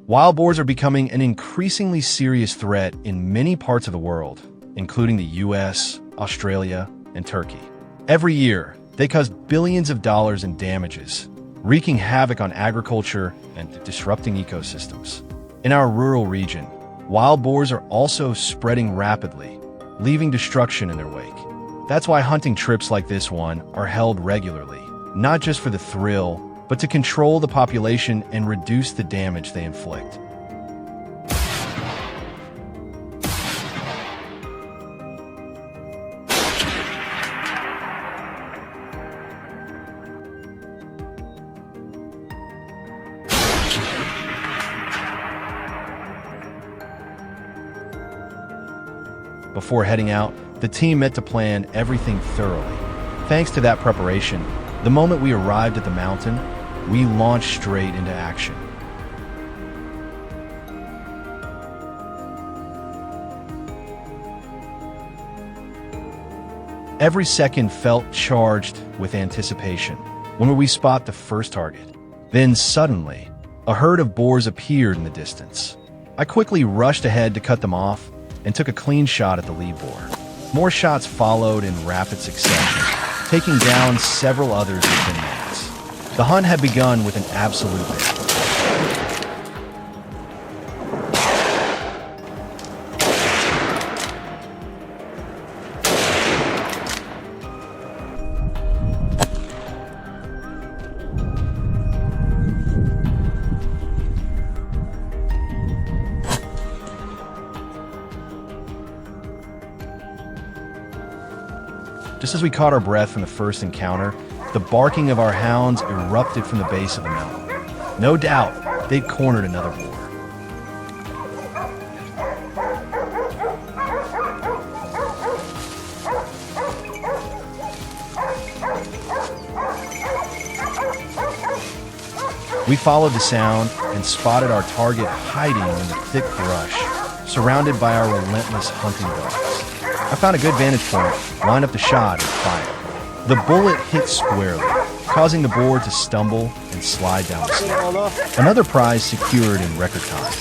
Wild boars are becoming an increasingly serious threat in many parts of the world, including the US, Australia, and Turkey. Every year, they cause billions of dollars in damages, wreaking havoc on agriculture and disrupting ecosystems. In our rural region, wild boars are also spreading rapidly, leaving destruction in their wake. That's why hunting trips like this one are held regularly, not just for the thrill, but to control the population and reduce the damage they inflict. Before heading out, the team met to plan everything thoroughly. Thanks to that preparation, the moment we arrived at the mountain, we launched straight into action. Every second felt charged with anticipation when we spot the first target. Then suddenly, a herd of boars appeared in the distance. I quickly rushed ahead to cut them off and took a clean shot at the lead boar. More shots followed in rapid succession, taking down several others within minutes. The hunt had begun with an absolute bang. Just as we caught our breath from the first encounter, the barking of our hounds erupted from the base of the mountain. No doubt, they'd cornered another boar. We followed the sound and spotted our target hiding in the thick brush, surrounded by our relentless hunting dogs. I found a good vantage point, lined up the shot, and fired. The bullet hit squarely, causing the boar to stumble and slide down the slope. Another prize secured in record time.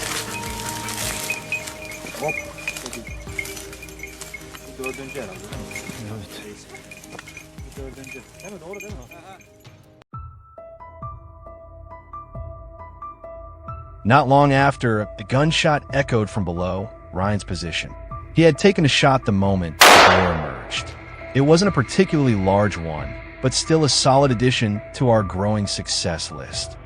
Not long after, a gunshot echoed from below Ryan's position. He had taken a shot the moment the boar emerged. It wasn't a particularly large one, but still a solid addition to our growing success list.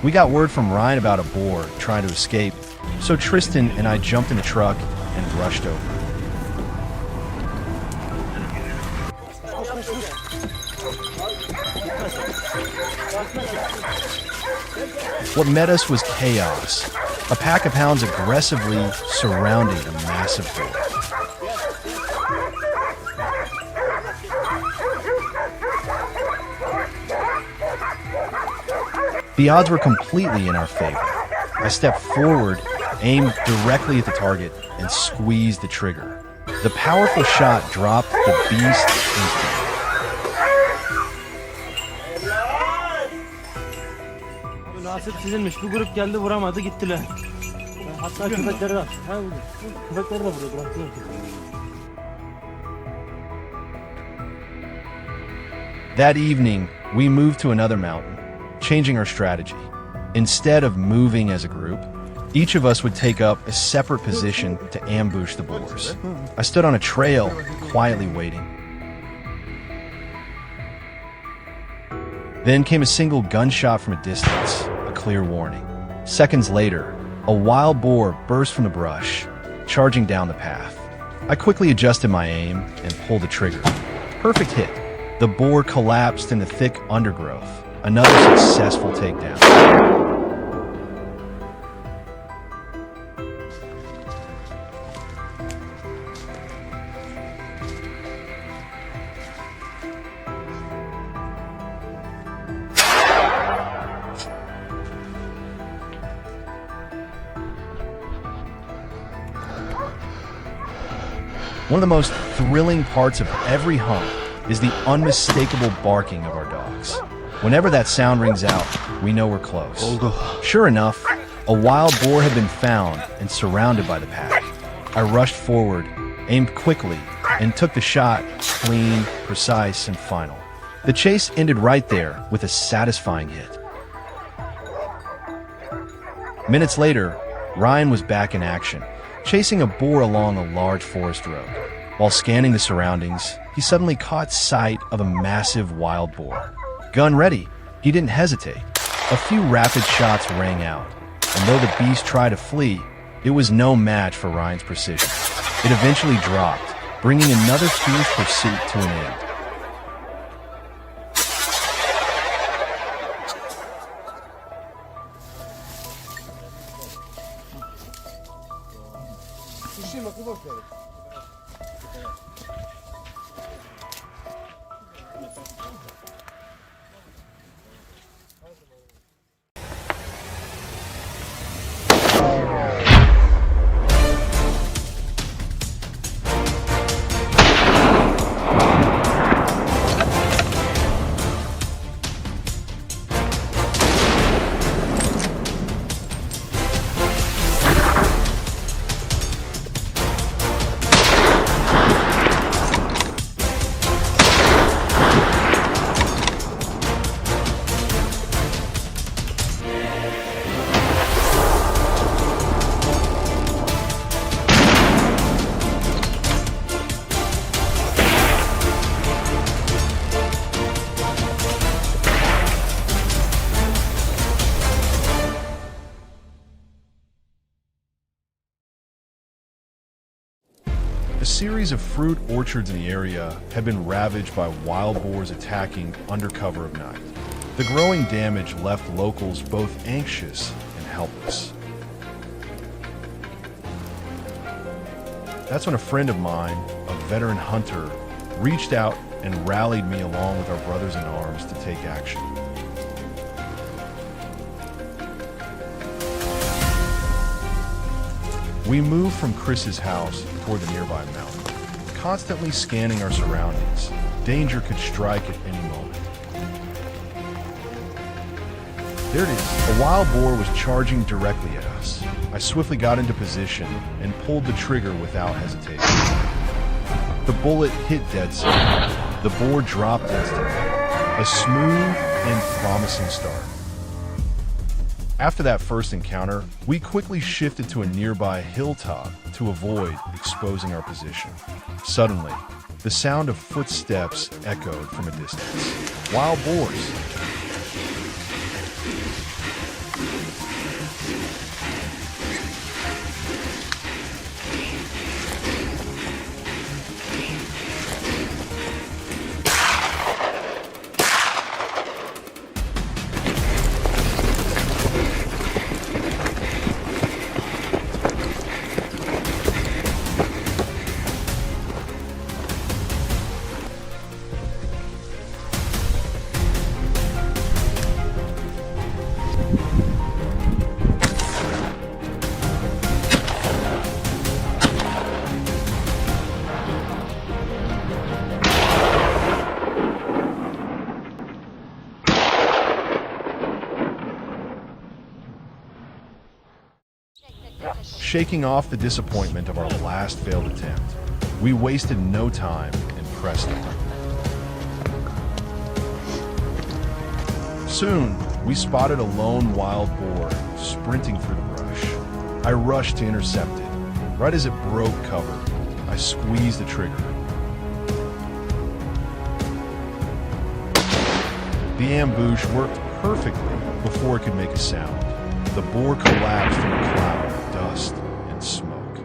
We got word from Ryan about a boar trying to escape, so Tristan and I jumped in the truck and rushed over. What met us was chaos. A pack of hounds aggressively surrounding a massive boar. The odds were completely in our favor. I stepped forward, aimed directly at the target, and squeezed the trigger. The powerful shot dropped the beast instantly. Nasip sizinmiş. Bu grup geldi vuramadı gittiler. Hatta köpekleri de köpekleri de vuruyor bıraktılar. That evening, we moved to another mountain, changing our strategy. Instead of moving as a group, each of us would take up a separate position to ambush the boars. I stood on a trail, quietly waiting. Then came a single gunshot from a distance, a clear warning. Seconds later, a wild boar burst from the brush, charging down the path. I quickly adjusted my aim and pulled the trigger. Perfect hit. The boar collapsed in the thick undergrowth. Another successful takedown. One of the most thrilling parts of every hunt is the unmistakable barking of our dogs. Whenever that sound rings out, we know we're close. Sure enough, a wild boar had been found and surrounded by the pack. I rushed forward, aimed quickly, and took the shot, clean, precise, and final. The chase ended right there with a satisfying hit. Minutes later, Ryan was back in action, chasing a boar along a large forest road. While scanning the surroundings, he suddenly caught sight of a massive wild boar. Gun ready, he didn't hesitate. A few rapid shots rang out, and though the beast tried to flee, it was no match for Ryan's precision. It eventually dropped, bringing another fierce pursuit to an end. A series of fruit orchards in the area had been ravaged by wild boars attacking under cover of night. The growing damage left locals both anxious and helpless. That's when a friend of mine, a veteran hunter, reached out and rallied me along with our brothers in arms to take action. We moved from Chris's house toward the nearby mountain, constantly scanning our surroundings. Danger could strike at any moment. There it is. A wild boar was charging directly at us. I swiftly got into position and pulled the trigger without hesitation. The bullet hit dead center. The boar dropped instantly. A smooth and promising start. After that first encounter, we quickly shifted to a nearby hilltop to avoid exposing our position. Suddenly, the sound of footsteps echoed from a distance. Wild boars. Shaking off the disappointment of our last failed attempt, we wasted no time and pressed on. Soon, we spotted a lone wild boar sprinting through the brush. I rushed to intercept it. Right as it broke cover, I squeezed the trigger. The ambush worked perfectly before it could make a sound. The boar collapsed in a cloud of dust and smoke.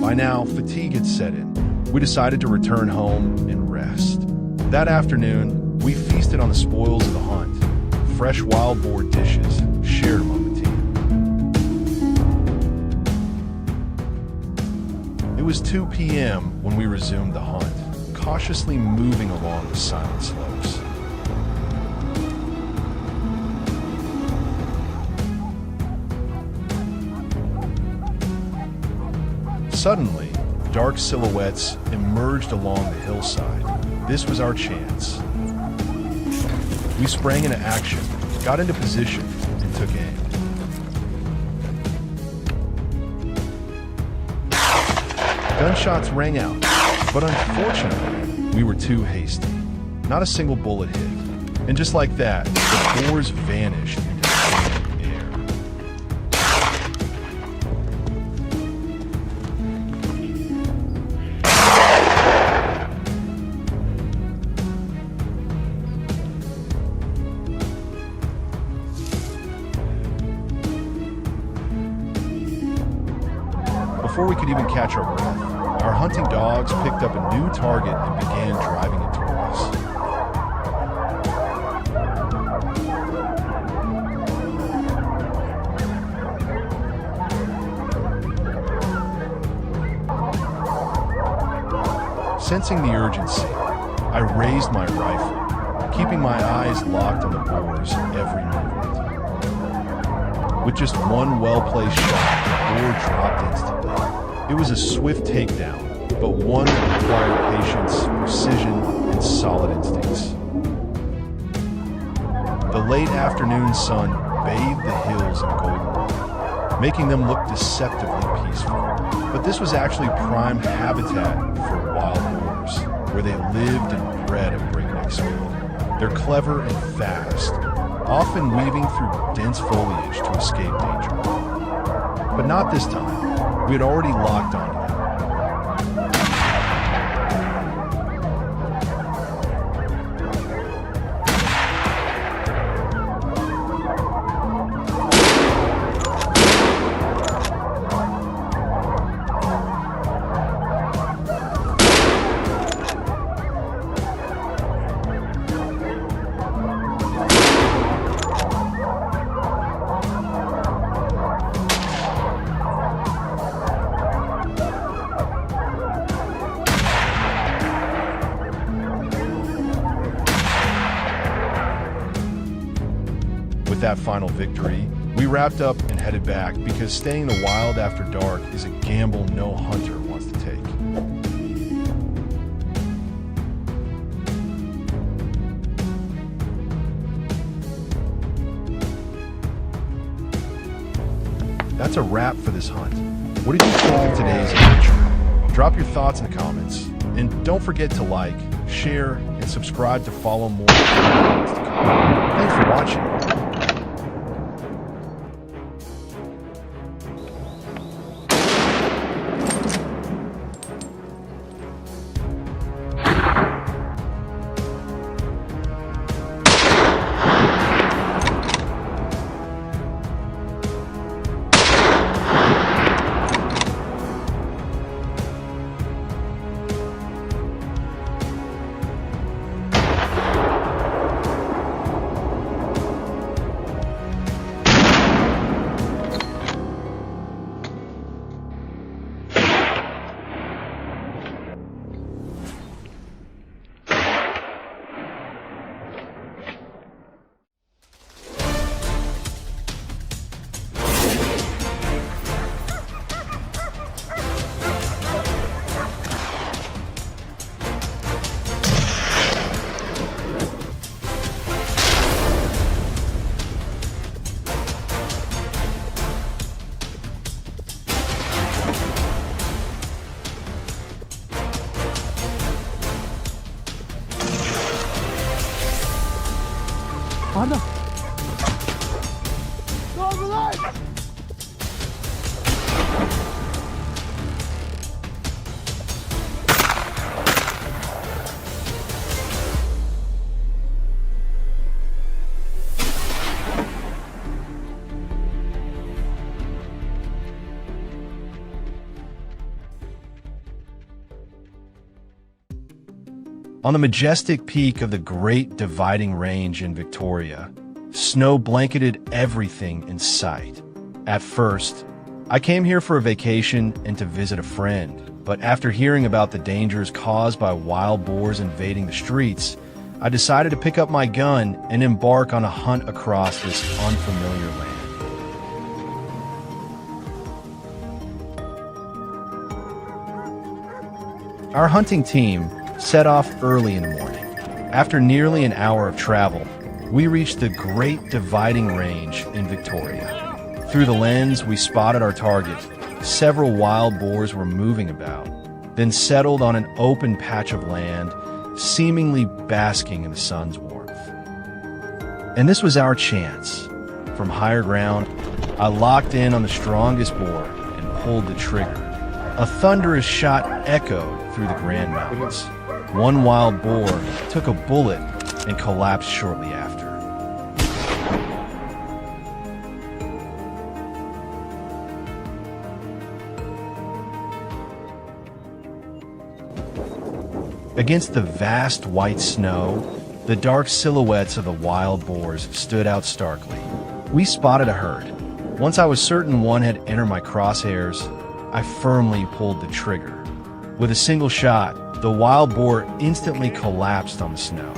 By now, fatigue had set in. We decided to return home and rest. That afternoon, we feasted on the spoils of the hunt, fresh wild boar dishes shared among the team. It was 2 p.m. when we resumed the hunt, cautiously moving along the silent slopes. Suddenly, dark silhouettes emerged along the hillside. This was our chance. We sprang into action, got into position, and took aim. Gunshots rang out, but unfortunately, we were too hasty. Not a single bullet hit. And just like that, the boars vanished into the air. Before we could even catch our breath, our hunting dogs picked up a new target and began driving it toward us. Sensing the urgency, I raised my rifle, keeping my eyes locked on the boar's every movement. With just one well-placed shot, the boar dropped instantly. It was a swift takedown, but one that required patience, precision, and solid instincts. The late afternoon sun bathed the hills in golden light, making them look deceptively peaceful. But this was actually prime habitat for wild boars, where they lived and bred at breakneck speed. They're clever and fast, often weaving through dense foliage to escape danger. But not this time. We had already locked onto them. With that final victory, we wrapped up and headed back because staying in the wild after dark is a gamble no hunter wants to take. That's a wrap for this hunt. What did you think of today's adventure? Drop your thoughts in the comments. And don't forget to like, share, and subscribe to follow more. Thanks for watching. Adam. Ne oldu lan? On the majestic peak of the Great Dividing Range in Victoria, snow blanketed everything in sight. At first, I came here for a vacation and to visit a friend, but after hearing about the dangers caused by wild boars invading the streets, I decided to pick up my gun and embark on a hunt across this unfamiliar land. Our hunting team set off early in the morning. After nearly an hour of travel, we reached the Great Dividing Range in Victoria. Through the lens, we spotted our target. Several wild boars were moving about, then settled on an open patch of land, seemingly basking in the sun's warmth. And this was our chance. From higher ground, I locked in on the strongest boar and pulled the trigger. A thunderous shot echoed through the Grand Mountains. One wild boar took a bullet and collapsed shortly after. Against the vast white snow, the dark silhouettes of the wild boars stood out starkly. We spotted a herd. Once I was certain one had entered my crosshairs, I firmly pulled the trigger. With a single shot, the wild boar instantly collapsed on the snow.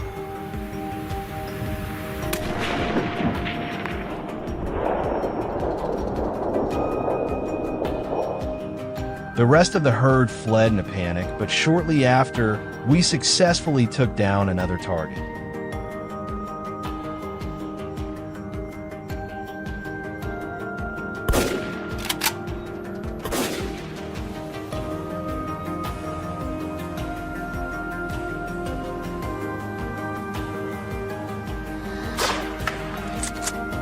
The rest of the herd fled in a panic, but shortly after, we successfully took down another target.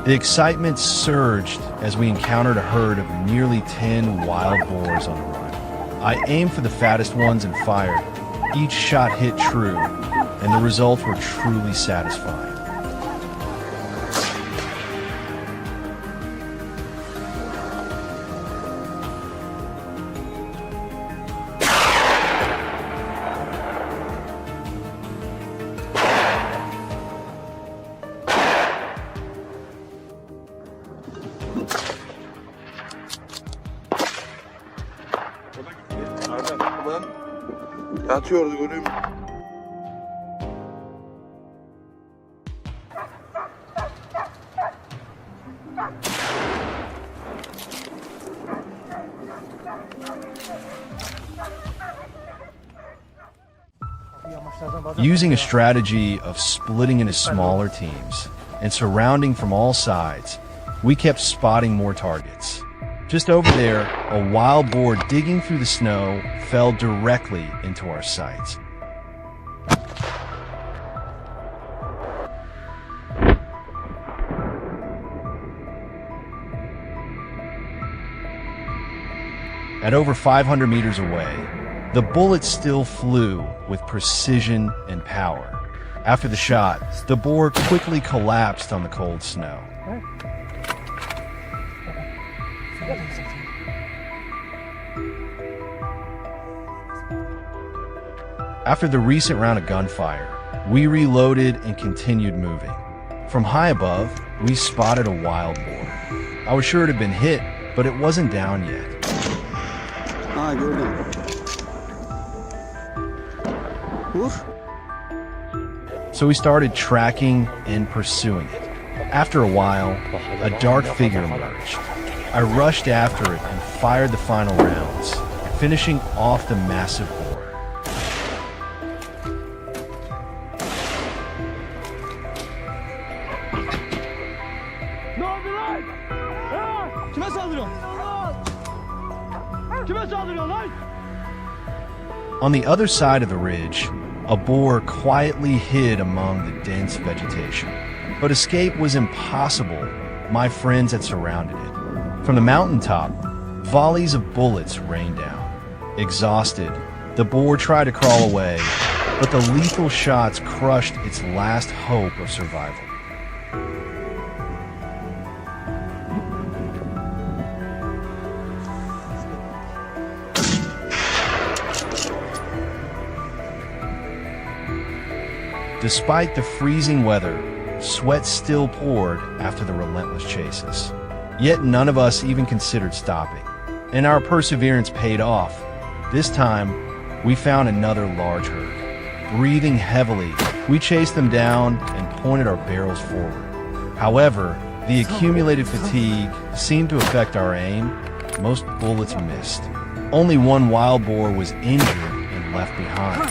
The excitement surged as we encountered a herd of nearly 10 wild boars on the run. I aimed for the fattest ones and fired. Each shot hit true, and the results were truly satisfying. Yatıyordu görüyor musun? Using a strategy of splitting into smaller teams and surrounding from all sides, we kept spotting more targets. Just over there, a wild boar digging through the snow fell directly into our sights. At over 500 meters away, the bullet still flew with precision and power. After the shot, the boar quickly collapsed on the cold snow. After the recent round of gunfire, we reloaded and continued moving. From high above, we spotted a wild boar. I was sure it had been hit, but it wasn't down yet. Gördüm. Vur. So we started tracking and pursuing it. After a while, a dark figure emerged. I rushed after it and fired the final rounds, finishing off the massive boar. On the other side of the ridge, a boar quietly hid among the dense vegetation. But escape was impossible. My friends had surrounded it. From the mountaintop, volleys of bullets rained down. Exhausted, the boar tried to crawl away, but the lethal shots crushed its last hope of survival. Despite the freezing weather, sweat still poured after the relentless chases. Yet none of us even considered stopping, and our perseverance paid off. This time, we found another large herd. Breathing heavily, we chased them down and pointed our barrels forward. However, the accumulated fatigue seemed to affect our aim. Most bullets missed. Only one wild boar was injured and left behind.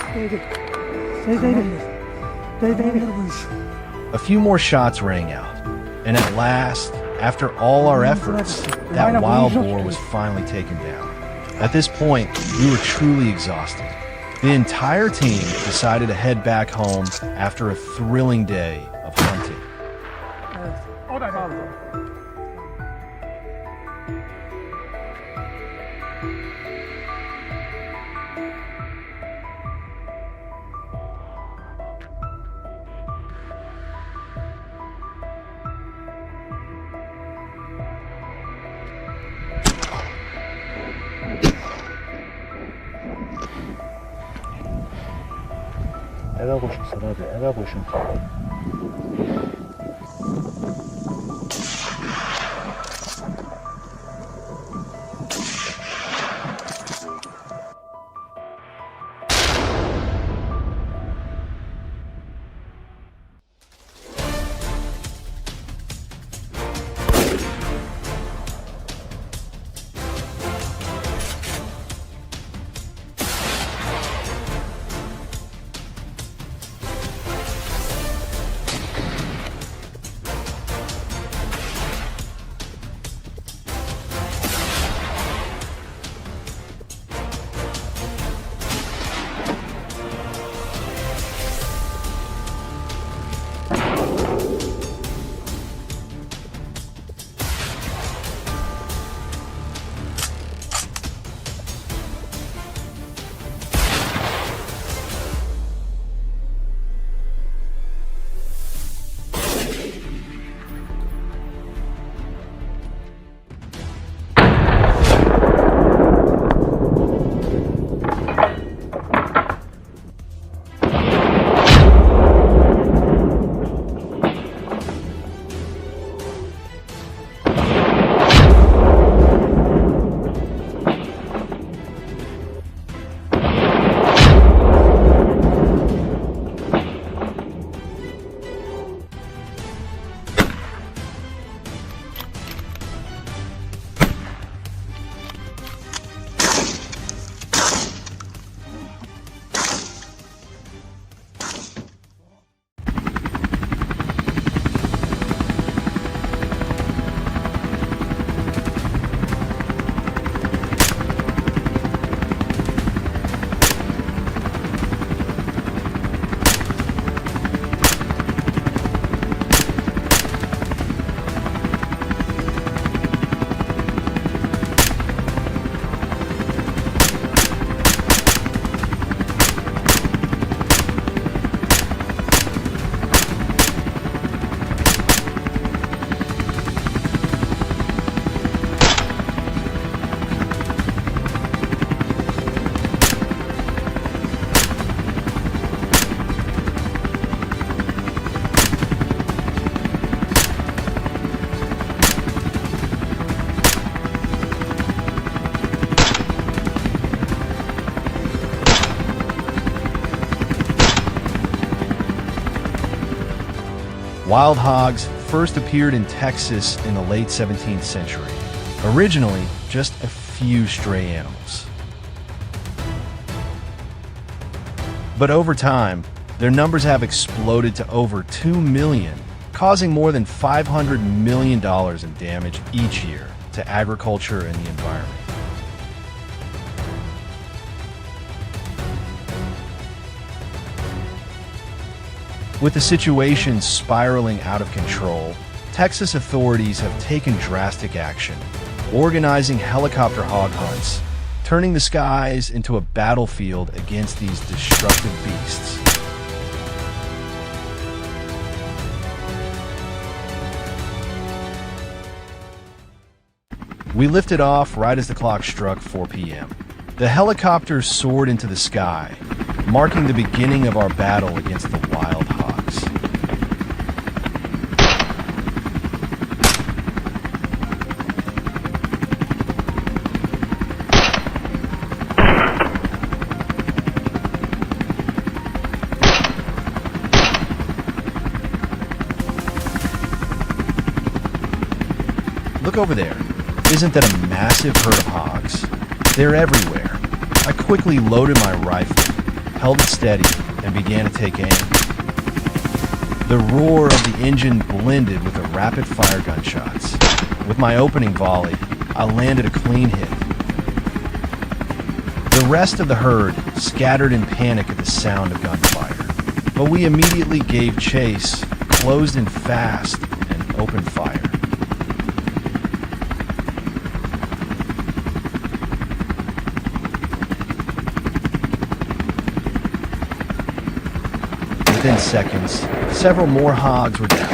A few more shots rang out, and at last, after all our efforts, that wild boar was finally taken down. At this point, we were truly exhausted. The entire team decided to head back home after a thrilling day of hunting. Eve koşun sana hadi, eve koşun. Wild hogs first appeared in Texas in the late 17th century, originally just a few stray animals. But over time, their numbers have exploded to over 2 million, causing more than $500 million in damage each year to agriculture and the environment. With the situation spiraling out of control, Texas authorities have taken drastic action, organizing helicopter hog hunts, turning the skies into a battlefield against these destructive beasts. We lifted off right as the clock struck 4 p.m. The helicopters soared into the sky, marking the beginning of our battle against the wild hogs. Look over there. Isn't that a massive herd of hogs? They're everywhere, I quickly loaded my rifle, held it steady, and began to take aim. The roar of the engine blended with the rapid-fire gunshots. With my opening volley, I landed a clean hit. The rest of the herd scattered in panic at the sound of gunfire, but we immediately gave chase, closed in fast, and opened fire. Within seconds, several more hogs were down.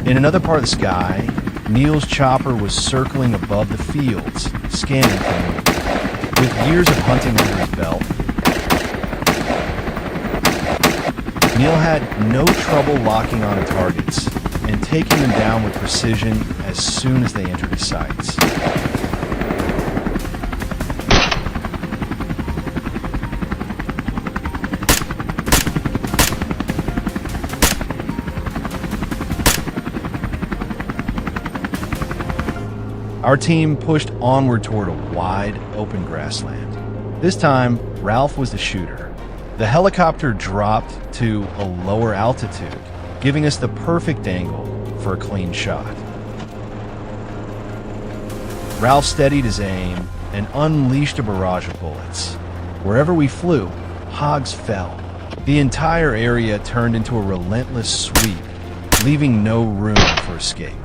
In another part of the sky, Neil's chopper was circling above the fields, scanning for me. With years of hunting under his belt, Neil had no trouble locking onto targets and taking them down with precision as soon as they entered his sights. Our team pushed onward toward a wide, open grassland. This time, Ralph was the shooter. The helicopter dropped to a lower altitude, giving us the perfect angle for a clean shot. Ralph steadied his aim and unleashed a barrage of bullets. Wherever we flew, hogs fell. The entire area turned into a relentless sweep, leaving no room for escape.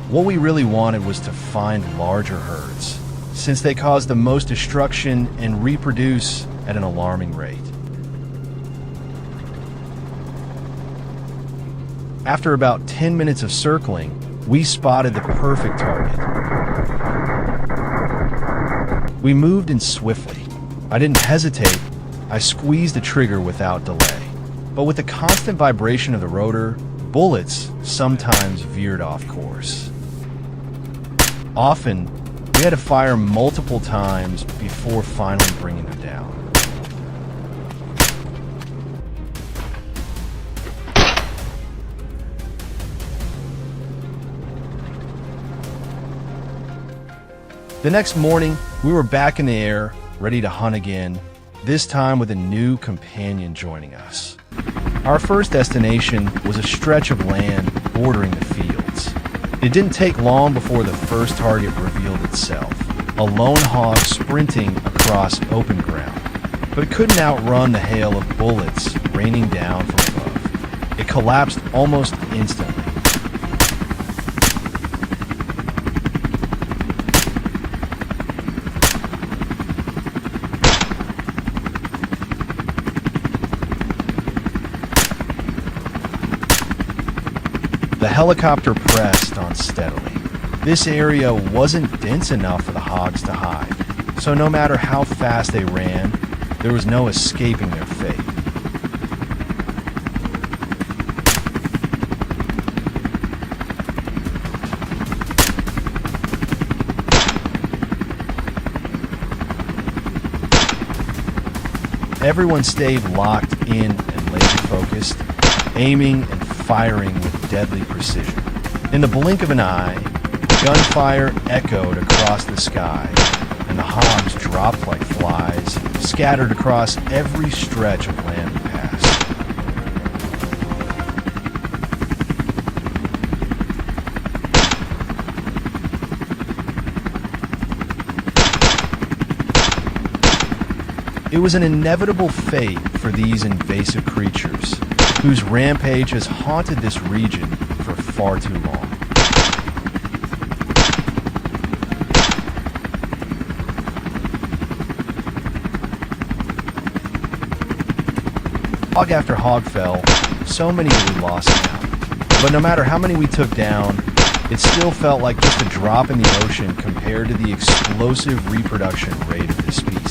What we really wanted was to find larger herds, since they cause the most destruction and reproduce at an alarming rate. After about 10 minutes of circling, we spotted the perfect target. We moved in swiftly. I didn't hesitate. I squeezed the trigger without delay. But with the constant vibration of the rotor, bullets sometimes veered off course. Often, we had to fire multiple times before finally bringing them down. The next morning, we were back in the air, ready to hunt again, this time with a new companion joining us. Our first destination was a stretch of land bordering the fields. It didn't take long before the first target revealed itself, a lone hog sprinting across open ground. But it couldn't outrun the hail of bullets raining down from above. It collapsed almost instantly. The helicopter pressed on steadily. This area wasn't dense enough for the hogs to hide, so no matter how fast they ran, there was no escaping their fate. Everyone stayed locked in and laser-focused, aiming and firing with deadly precision. In the blink of an eye, gunfire echoed across the sky, and the hogs dropped like flies, scattered across every stretch of land we passed. It was an inevitable fate for these invasive creatures, whose rampage has haunted this region for far too long. Hog after hog fell, so many that we lost count. But no matter how many we took down, it still felt like just a drop in the ocean compared to the explosive reproduction rate of this species.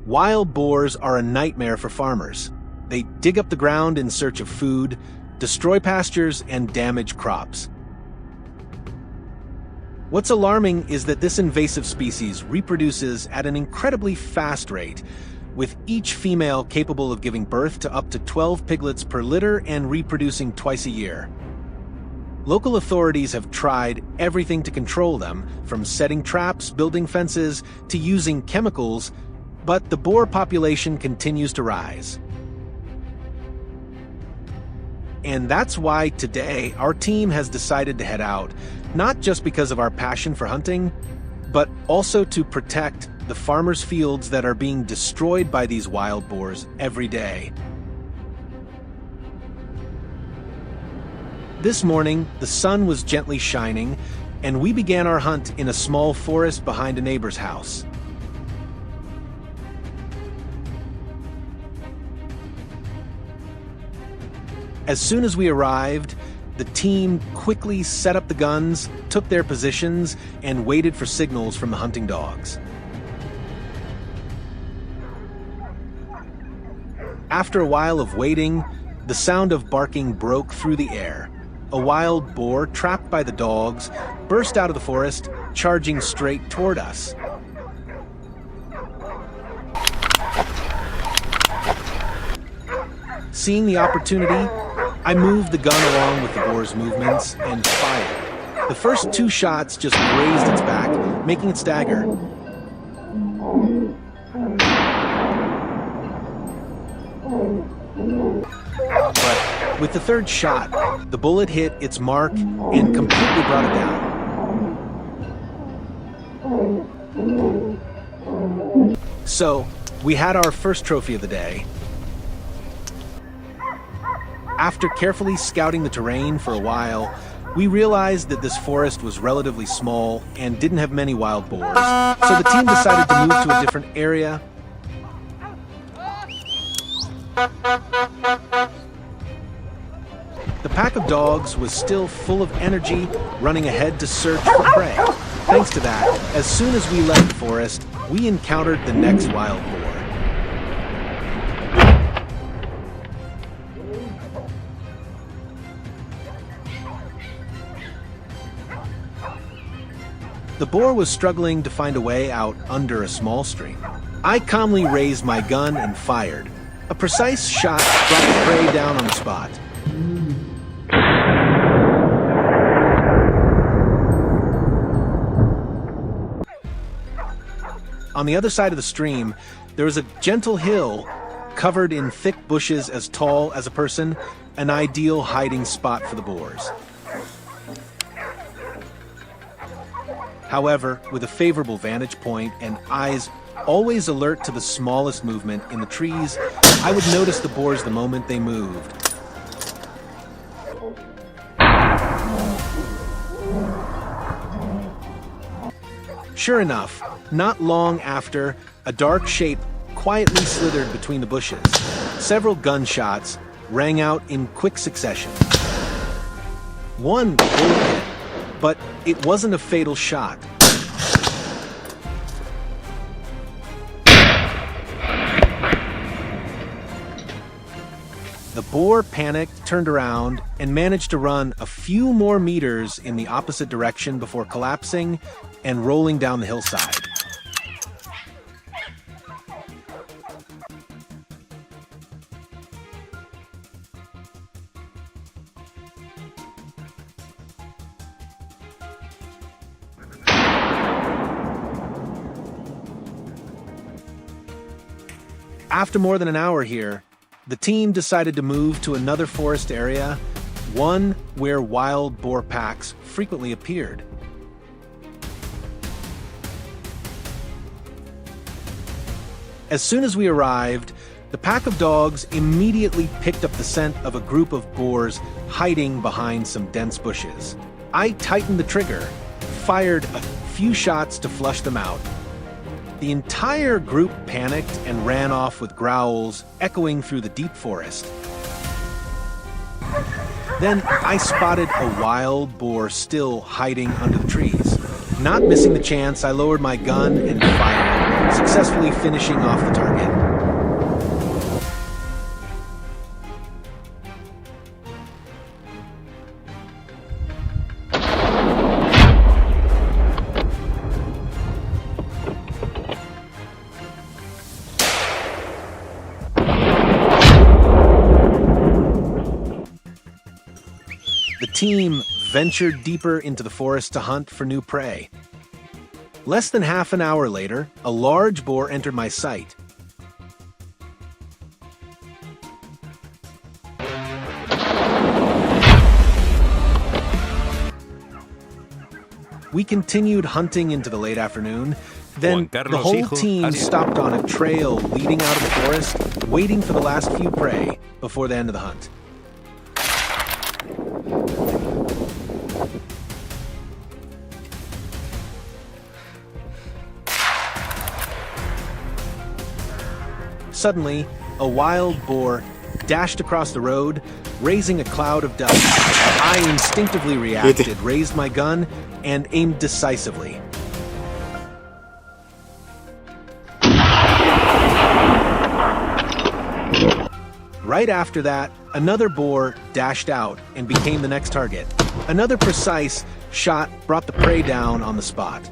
Wild boars are a nightmare for farmers. They dig up the ground in search of food, destroy pastures, and damage crops. What's alarming is that this invasive species reproduces at an incredibly fast rate, with each female capable of giving birth to up to 12 piglets per litter and reproducing twice a year. Local authorities have tried everything to control them, from setting traps, building fences, to using chemicals, but the boar population continues to rise. And that's why today our team has decided to head out, not just because of our passion for hunting, but also to protect the farmers' fields that are being destroyed by these wild boars every day. This morning, the sun was gently shining, and we began our hunt in a small forest behind a neighbor's house. As soon as we arrived, the team quickly set up the guns, took their positions, and waited for signals from the hunting dogs. After a while of waiting, the sound of barking broke through the air. A wild boar, trapped by the dogs, burst out of the forest, charging straight toward us. Seeing the opportunity, I moved the gun along with the boar's movements and fired. The first 2 shots just grazed its back, making it stagger. But with the 3rd shot, the bullet hit its mark and completely brought it down. So, we had our first trophy of the day. After carefully scouting the terrain for a while, we realized that this forest was relatively small and didn't have many wild boars, so the team decided to move to a different area. The pack of dogs was still full of energy, running ahead to search for prey. Thanks to that, as soon as we left the forest, we encountered the next wild boar. The boar was struggling to find a way out under a small stream. I calmly raised my gun and fired. A precise shot brought the prey down on the spot. On the other side of the stream, there was a gentle hill covered in thick bushes as tall as a person, an ideal hiding spot for the boars. However, with a favorable vantage point and eyes always alert to the smallest movement in the trees, I would notice the boars the moment they moved. Sure enough, not long after, a dark shape quietly slithered between the bushes. Several gunshots rang out in quick succession. One bullet hit, but it wasn't a fatal shot. The boar panicked, turned around, and managed to run a few more meters in the opposite direction before collapsing and rolling down the hillside. After more than an hour here, the team decided to move to another forest area, one where wild boar packs frequently appeared. As soon as we arrived, the pack of dogs immediately picked up the scent of a group of boars hiding behind some dense bushes. I tightened the trigger, fired a few shots to flush them out. The entire group panicked and ran off with growls echoing through the deep forest. Then I spotted a wild boar still hiding under the trees. Not missing the chance, I lowered my gun and fired, successfully finishing off the target. The team ventured deeper into the forest to hunt for new prey. Less than half an hour later, a large boar entered my sight. We continued hunting into the late afternoon. Then the whole team stopped on a trail leading out of the forest, waiting for the last few prey before the end of the hunt. Suddenly, a wild boar dashed across the road, raising a cloud of dust. I instinctively reacted, raised my gun, and aimed decisively. Right after that, another boar dashed out and became the next target. Another precise shot brought the prey down on the spot.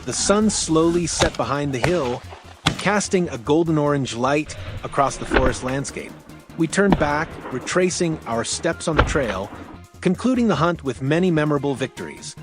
The sun slowly set behind the hill, casting a golden-orange light across the forest landscape. We turned back, retracing our steps on the trail, concluding the hunt with many memorable victories.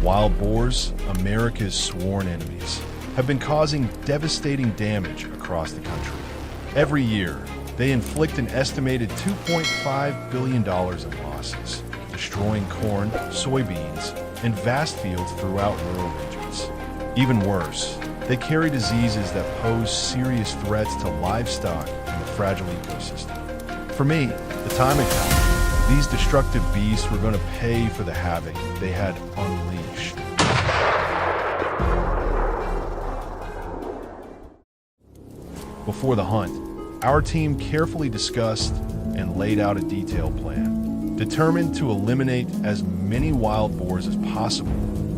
Wild boars, America's sworn enemies, have been causing devastating damage across the country. Every year, they inflict an estimated $2.5 billion in losses, destroying corn, soybeans, and vast fields throughout rural regions. Even worse, they carry diseases that pose serious threats to livestock and the fragile ecosystem. For me, the time had come. These destructive beasts were going to pay for the havoc they had unleashed. Before the hunt, our team carefully discussed and laid out a detailed plan. Determined to eliminate as many wild boars as possible,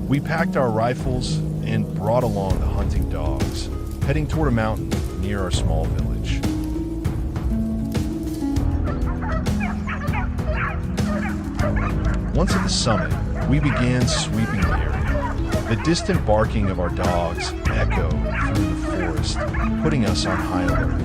we packed our rifles and brought along the hunting dogs, heading toward a mountain near our small village. Once at the summit, we began sweeping the area. The distant barking of our dogs echoed through the forest, putting us on high alert.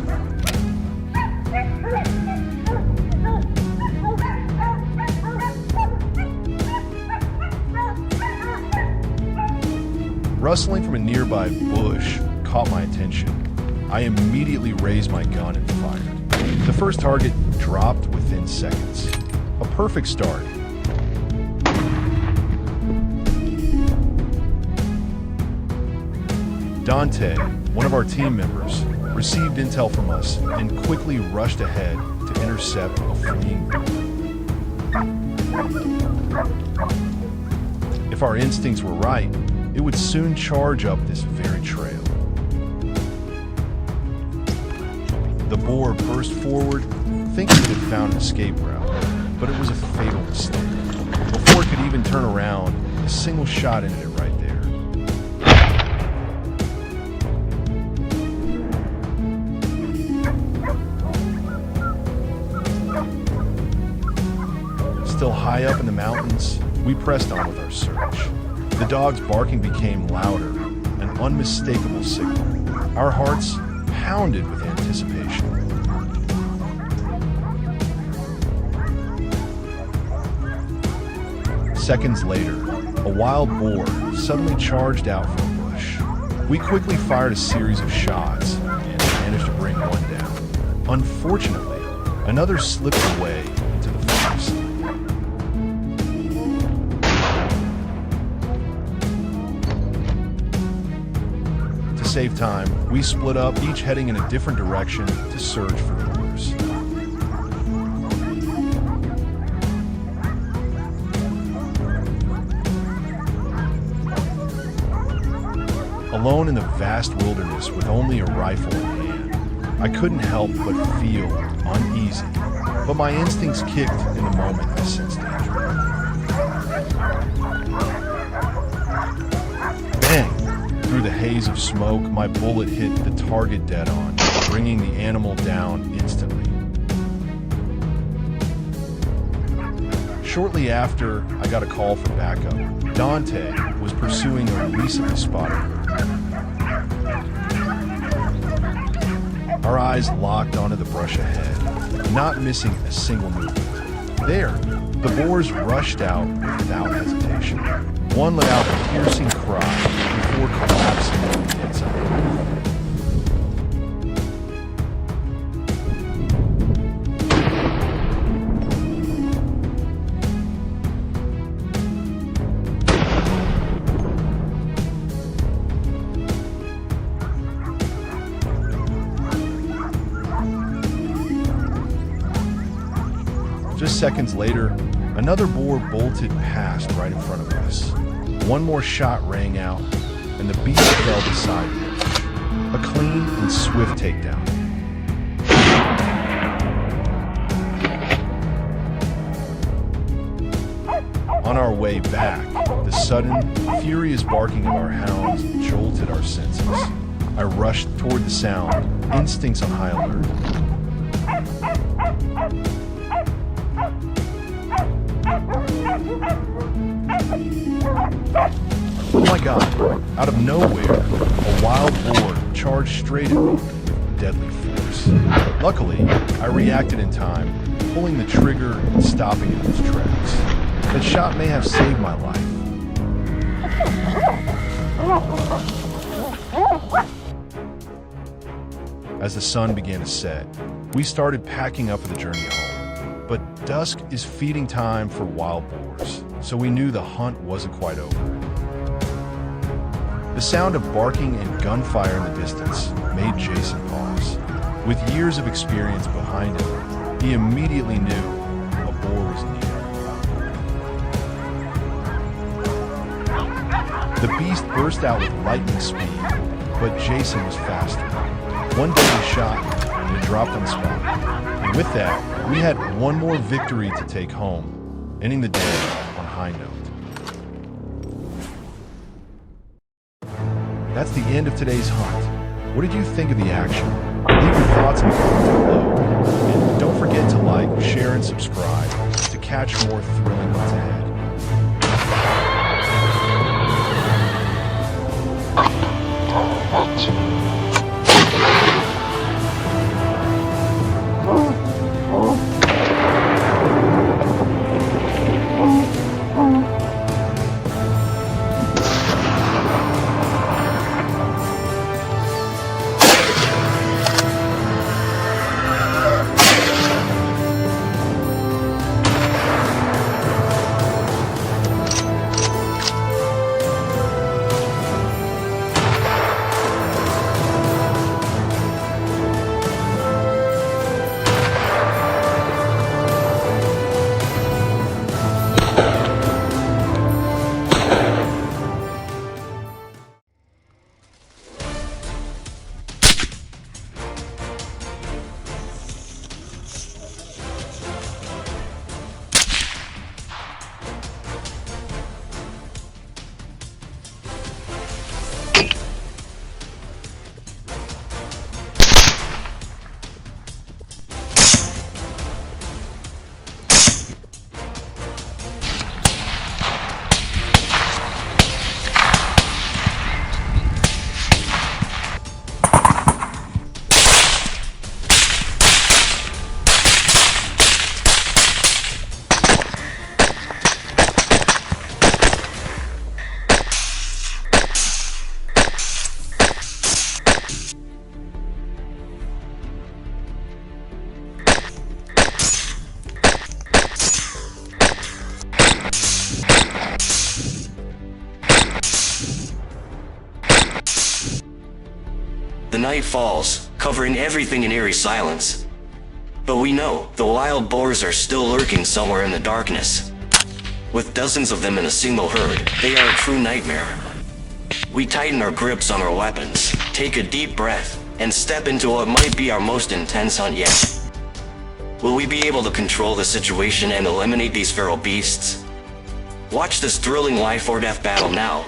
Rustling from a nearby bush caught my attention. I immediately raised my gun and fired. The first target dropped within seconds. A perfect start. Dante, one of our team members, received intel from us and quickly rushed ahead to intercept a fleeing boar. If our instincts were right, it would soon charge up this very trail. The boar burst forward, thinking it had found an escape route, but it was a fatal mistake. Before it could even turn around, a single shot ended it right there. Still high up in the mountains, we pressed on with our search. The dog's barking became louder, an unmistakable signal. Our hearts pounded with anticipation. Seconds later, a wild boar suddenly charged out from a bush. We quickly fired a series of shots and managed to bring one down. Unfortunately, another slipped away into the forest. To save time, we split up, each heading in a different direction to search for the boars. Alone in the vast wilderness with only a rifle in hand, I couldn't help but feel uneasy, but my instincts kicked in the moment I sensed danger. Bang! Through the haze of smoke, my bullet hit the target dead on, bringing the animal down instantly. Shortly after, I got a call for backup. Dante was pursuing a recently spotted bird. Our eyes locked onto the brush ahead, not missing a single movement. There, the boars rushed out without hesitation. One let out a piercing cry before collapsing on the inside. Just seconds later, another boar bolted past right in front of us. One more shot rang out, and the beast fell beside me. A clean and swift takedown. On our way back, the sudden, furious barking of our hounds jolted our senses. I rushed toward the sound, instincts on high alert. Oh my God, out of nowhere, a wild boar charged straight at me with deadly force. Luckily, I reacted in time, pulling the trigger and stopping it in its tracks. That shot may have saved my life. As the sun began to set, we started packing up for the journey home. But dusk is feeding time for wild boars, so we knew the hunt wasn't quite over. The sound of barking and gunfire in the distance made Jason pause. With years of experience behind him, he immediately knew a boar was near. The beast burst out with lightning speed, but Jason was faster. One deadly shot, and it dropped on the spot. And with that, we had one more victory to take home, ending the day on a high note. That's the end of today's hunt. What did you think of the action? Leave your thoughts in the comments below. And don't forget to like, share, and subscribe to catch more thrilling ones ahead. night falls, covering everything in eerie silence. But we know the wild boars are still lurking somewhere in the darkness. With dozens of them in a single herd, they are a true nightmare. We tighten our grips on our weapons, take a deep breath, and step into what might be our most intense hunt yet. Will we be able to control the situation and eliminate these feral beasts? Watch this thrilling life or death battle now.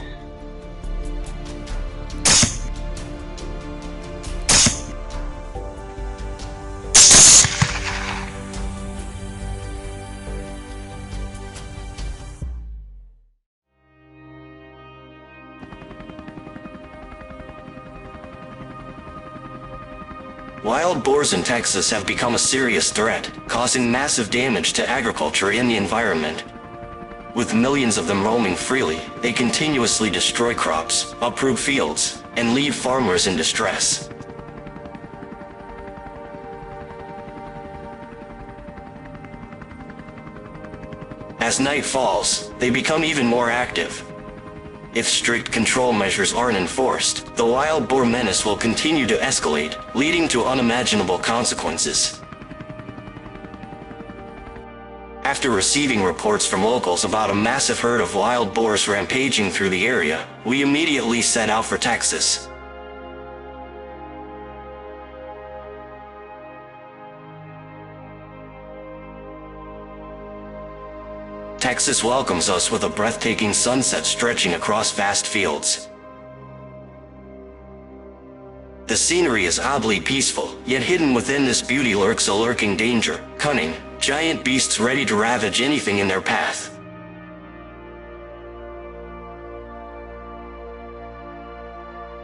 Wild boars in Texas have become a serious threat, causing massive damage to agriculture and the environment. With millions of them roaming freely, they continuously destroy crops, uproot fields, and leave farmers in distress. As night falls, they become even more active. If strict control measures aren't enforced, the wild boar menace will continue to escalate, leading to unimaginable consequences. After receiving reports from locals about a massive herd of wild boars rampaging through the area, we immediately set out for Texas. Texas welcomes us with a breathtaking sunset stretching across vast fields. The scenery is oddly peaceful, yet hidden within this beauty lurks a lurking danger, cunning, giant beasts ready to ravage anything in their path.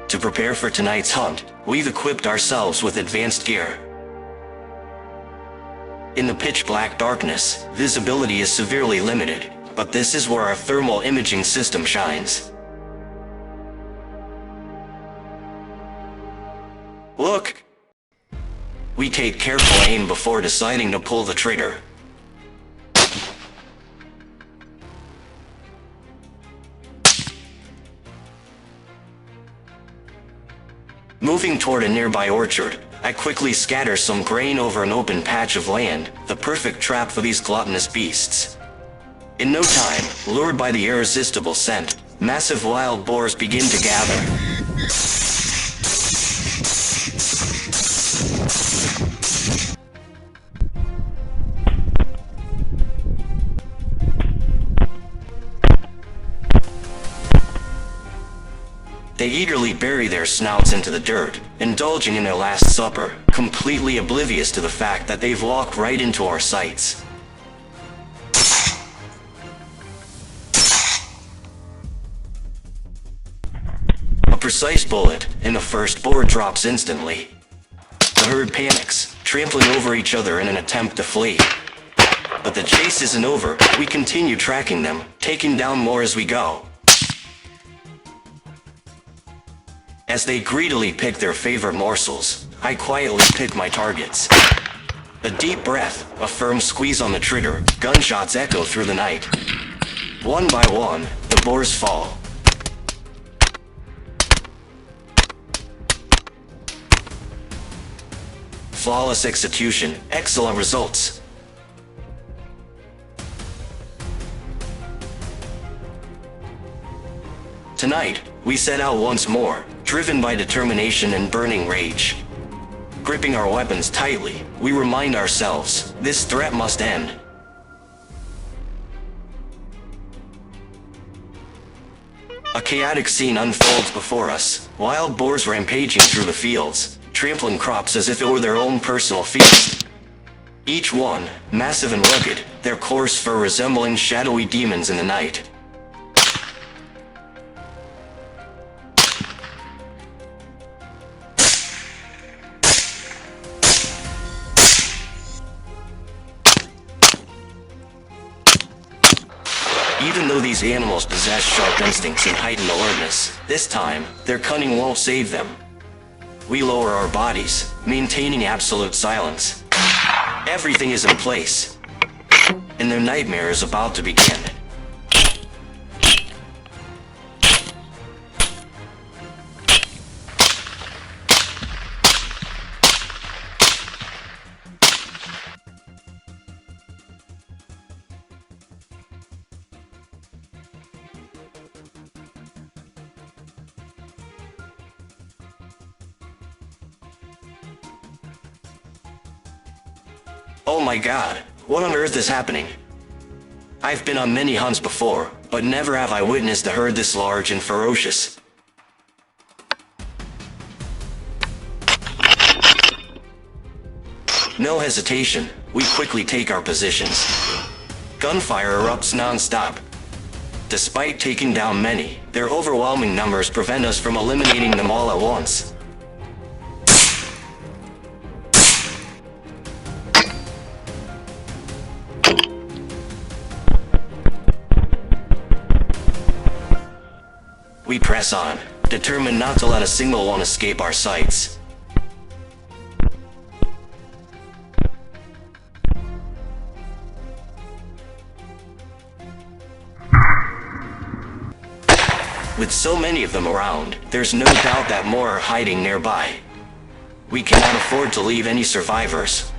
To prepare for tonight's hunt, we've equipped ourselves with advanced gear. In the pitch-black darkness, visibility is severely limited, but this is where our thermal imaging system shines. Look! We take careful aim before deciding to pull the trigger. Moving toward a nearby orchard, I quickly scatter some grain over an open patch of land, the perfect trap for these gluttonous beasts. In no time, lured by the irresistible scent, massive wild boars begin to gather. They eagerly bury their snouts into the dirt, indulging in their last supper, completely oblivious to the fact that they've walked right into our sights. A precise bullet, and the first boar drops instantly. The herd panics, trampling over each other in an attempt to flee. But the chase isn't over. We continue tracking them, taking down more as we go. As they greedily pick their favorite morsels, I quietly pick my targets. A deep breath, a firm squeeze on the trigger, gunshots echo through the night. One by one, the boars fall. Flawless execution, excellent results. Tonight, we set out once more, driven by determination and burning rage. Gripping our weapons tightly, we remind ourselves, this threat must end. A chaotic scene unfolds before us, wild boars rampaging through the fields, trampling crops as if it were their own personal feast. Each one, massive and rugged, their coarse fur resembling shadowy demons in the night. Even though these animals possess sharp instincts and heightened alertness, this time, their cunning won't save them. We lower our bodies, maintaining absolute silence. Everything is in place, and their nightmare is about to begin. Oh my god, what on earth is happening? I've been on many hunts before, but never have I witnessed a herd this large and ferocious. No hesitation, we quickly take our positions. Gunfire erupts non-stop. Despite taking down many, their overwhelming numbers prevent us from eliminating them all at once. We press on, determined not to let a single one escape our sights. With so many of them around, there's no doubt that more are hiding nearby. We cannot afford to leave any survivors.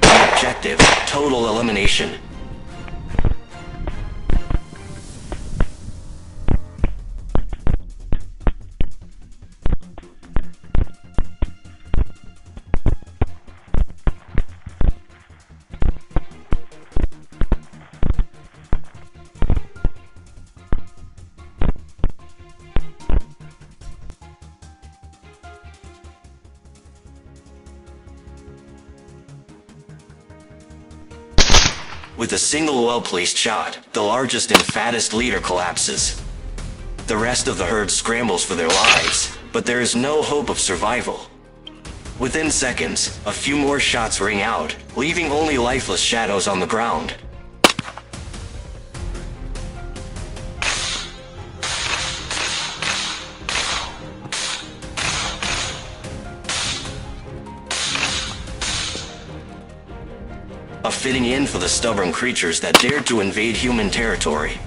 The objective, total elimination. With a single well-placed shot, the largest and fattest leader collapses. The rest of the herd scrambles for their lives, but there is no hope of survival. Within seconds, a few more shots ring out, leaving only lifeless shadows on the ground. A fitting end for the stubborn creatures that dared to invade human territory.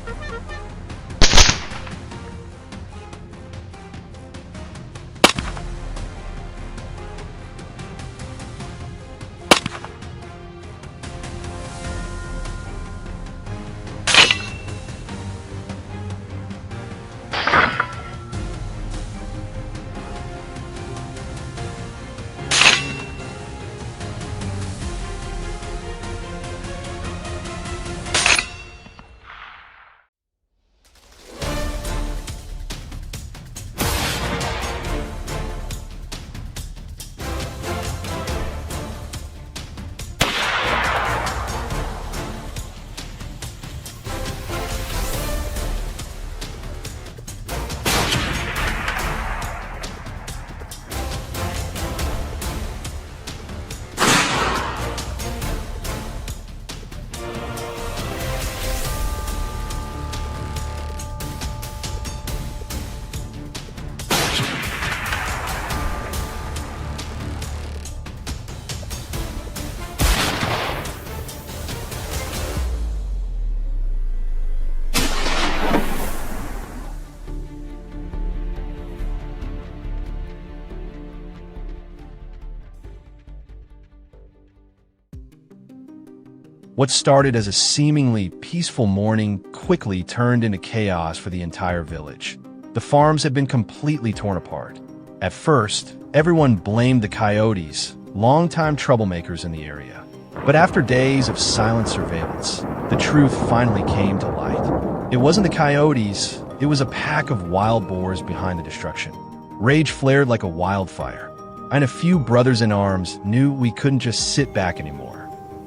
What started as a seemingly peaceful morning quickly turned into chaos for the entire village. The farms had been completely torn apart. At first, everyone blamed the coyotes, longtime troublemakers in the area. But after days of silent surveillance, the truth finally came to light. It wasn't the coyotes, it was a pack of wild boars behind the destruction. Rage flared like a wildfire, and a few brothers in arms knew we couldn't just sit back anymore.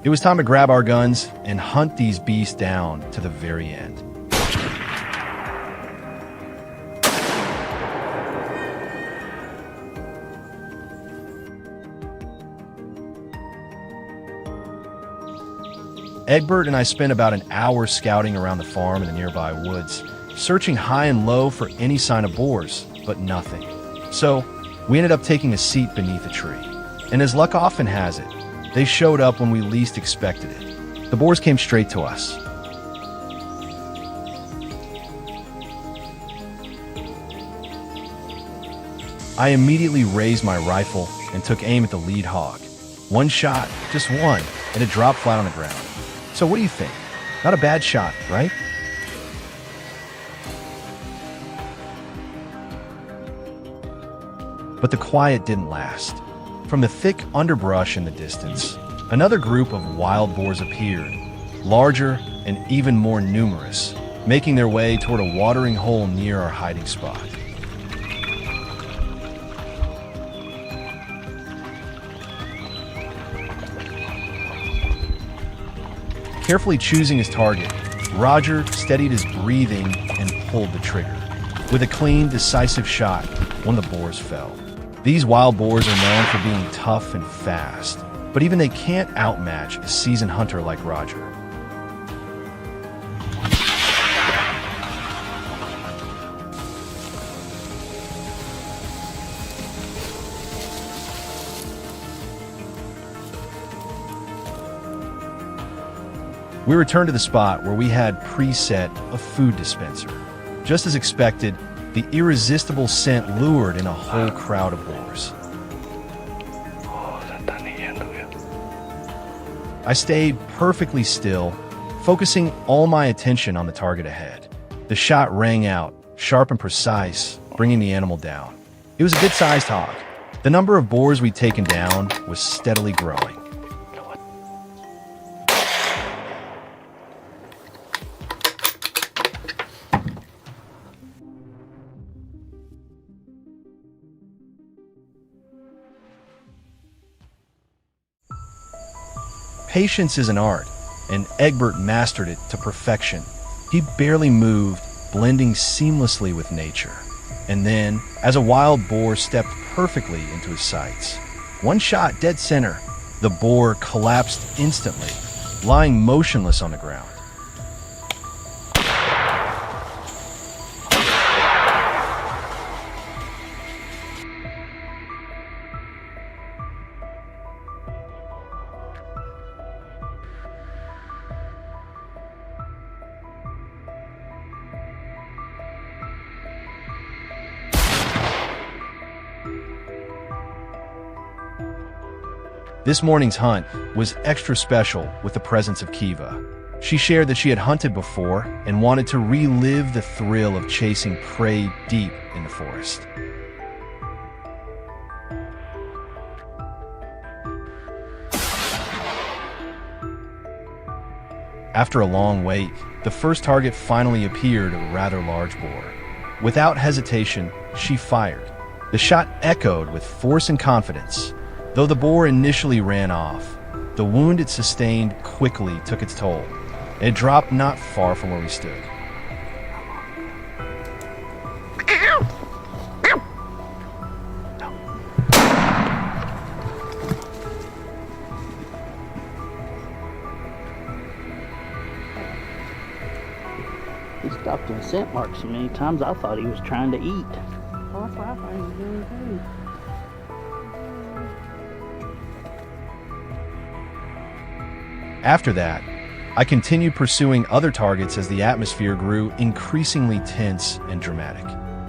It was time to grab our guns and hunt these beasts down to the very end. Egbert and I spent about an hour scouting around the farm and the nearby woods, searching high and low for any sign of boars, but nothing. So, we ended up taking a seat beneath a tree. And as luck often has it, they showed up when we least expected it. The boars came straight to us. I immediately raised my rifle and took aim at the lead hog. One shot, just one, and it dropped flat on the ground. So what do you think? Not a bad shot, right? But the quiet didn't last. From the thick underbrush in the distance, Another group of wild boars appeared, larger and even more numerous, making their way toward a watering hole near our hiding spot. Carefully choosing his target, Roger steadied his breathing and pulled the trigger. With a clean, decisive shot, one of the boars fell. These wild boars are known for being tough and fast, but even they can't outmatch a seasoned hunter like Roger. We returned to the spot where we had preset a food dispenser. Just as expected, the irresistible scent lured in a whole crowd of boars. I stayed perfectly still, focusing all my attention on the target ahead. The shot rang out, sharp and precise, bringing the animal down. It was a good-sized hog. The number of boars we'd taken down was steadily growing. Patience is an art, and Egbert mastered it to perfection. He barely moved, blending seamlessly with nature. And then, as a wild boar stepped perfectly into his sights, one shot dead center, the boar collapsed instantly, lying motionless on the ground. This morning's hunt was extra special with the presence of Kiva. She shared that she had hunted before and wanted to relive the thrill of chasing prey deep in the forest. After a long wait, the first target finally appeared, a rather large boar. Without hesitation, she fired. The shot echoed with force and confidence. Though the boar initially ran off, the wound it sustained quickly took its toll. It dropped not far from where we stood. He stopped in scent marks so many times I thought he was trying to eat. Well, that's what I thought he was doing too. After that, I continued pursuing other targets as the atmosphere grew increasingly tense and dramatic.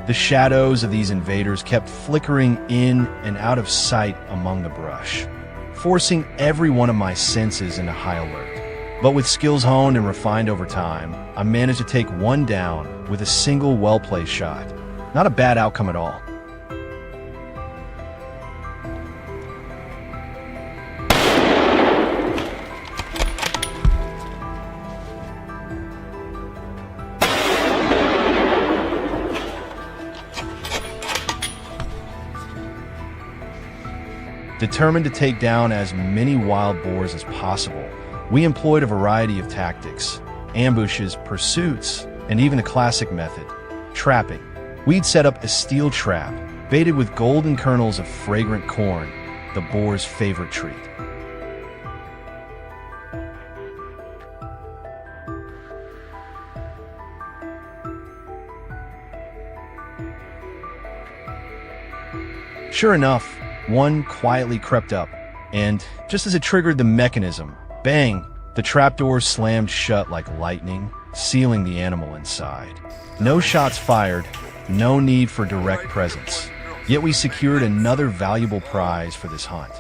The shadows of these invaders kept flickering in and out of sight among the brush, forcing every one of my senses into high alert. But with skills honed and refined over time, I managed to take one down with a single well-placed shot. Not a bad outcome at all. Determined to take down as many wild boars as possible, we employed a variety of tactics: ambushes, pursuits, and even a classic method, trapping. We'd set up a steel trap, baited with golden kernels of fragrant corn, the boar's favorite treat. Sure enough, one quietly crept up, and just as it triggered the mechanism, bang, the trapdoor slammed shut like lightning, sealing the animal inside. No shots fired, no need for direct presence. Yet we secured another valuable prize for this hunt.